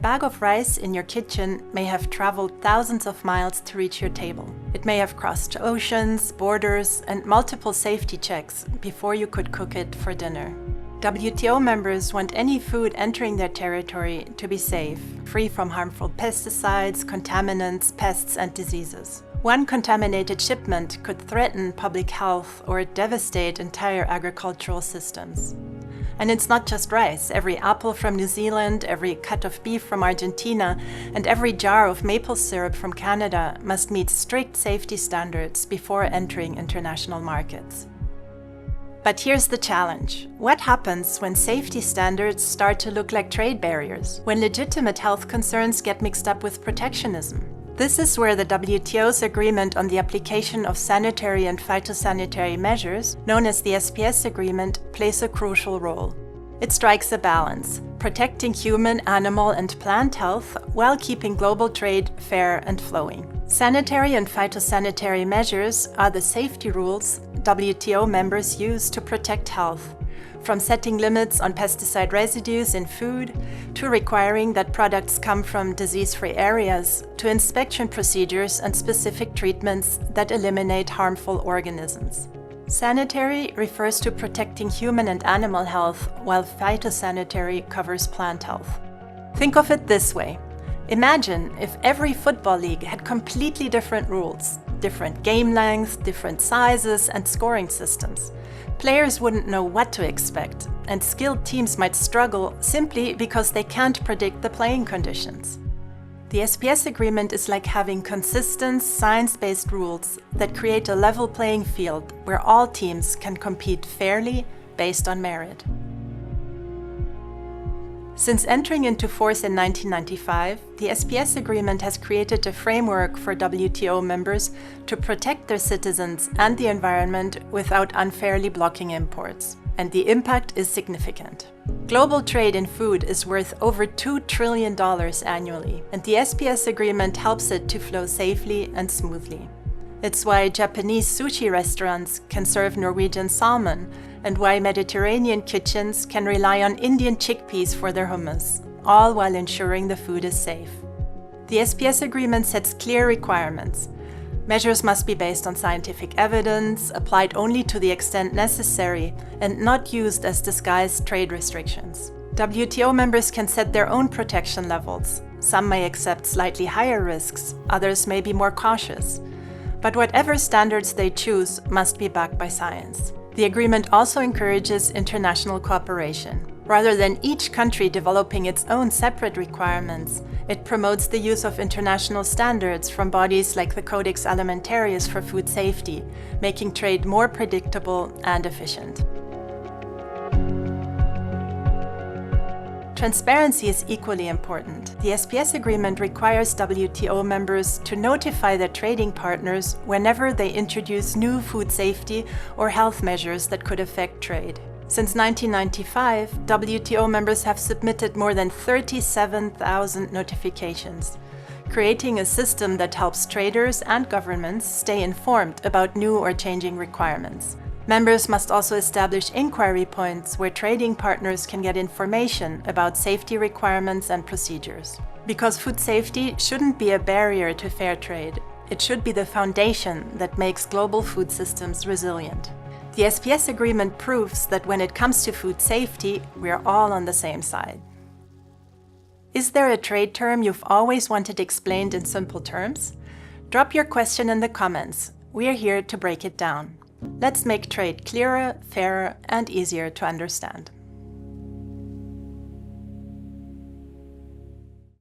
bag of rice in your kitchen may have traveled thousands of miles to reach your table. It may have crossed oceans, borders, and multiple safety checks before you could cook it for dinner. WTO members want any food entering their territory to be safe, free from harmful pesticides, contaminants, pests, and diseases. One contaminated shipment could threaten public health or devastate entire agricultural systems. And it's not just rice. Every apple from New Zealand, every cut of beef from Argentina, and every jar of maple syrup from Canada must meet strict safety standards before entering international markets. But here's the challenge. What happens when safety standards start to look like trade barriers? When legitimate health concerns get mixed up with protectionism? This is where the WTO's agreement on the application of sanitary and phytosanitary measures, known as the SPS agreement, plays a crucial role. It strikes a balance, protecting human, animal, and plant health while keeping global trade fair and flowing. Sanitary and phytosanitary measures are the safety rules WTO members use to protect health, from setting limits on pesticide residues in food, to requiring that products come from disease-free areas, to inspection procedures and specific treatments that eliminate harmful organisms. Sanitary refers to protecting human and animal health, while phytosanitary covers plant health. Think of it this way. Imagine if every football league had completely different rules, different game lengths, different sizes, and scoring systems. Players wouldn't know what to expect, and skilled teams might struggle simply because they can't predict the playing conditions. The SPS agreement is like having consistent, science-based rules that create a level playing field where all teams can compete fairly based on merit. Since entering into force in 1995, the SPS agreement has created a framework for WTO members to protect their citizens and the environment without unfairly blocking imports. And the impact is significant. Global trade in food is worth over $2 trillion annually, and the SPS agreement helps it to flow safely and smoothly. It's why Japanese sushi restaurants can serve Norwegian salmon, and why Mediterranean kitchens can rely on Indian chickpeas for their hummus, all while ensuring the food is safe. The SPS agreement sets clear requirements. Measures must be based on scientific evidence, applied only to the extent necessary, and not used as disguised trade restrictions. WTO members can set their own protection levels. Some may accept slightly higher risks, others may be more cautious. But whatever standards they choose must be backed by science. The agreement also encourages international cooperation. Rather than each country developing its own separate requirements, it promotes the use of international standards from bodies like the Codex Alimentarius for food safety, making trade more predictable and efficient. Transparency is equally important. The SPS agreement requires WTO members to notify their trading partners whenever they introduce new food safety or health measures that could affect trade. Since 1995, WTO members have submitted more than 37,000 notifications, creating a system that helps traders and governments stay informed about new or changing requirements. Members must also establish inquiry points where trading partners can get information about safety requirements and procedures. Because food safety shouldn't be a barrier to fair trade, it should be the foundation that makes global food systems resilient. The SPS agreement proves that when it comes to food safety, we're all on the same side. Is there a trade term you've always wanted explained in simple terms? Drop your question in the comments. We're here to break it down. Let's make trade clearer, fairer, and easier to understand.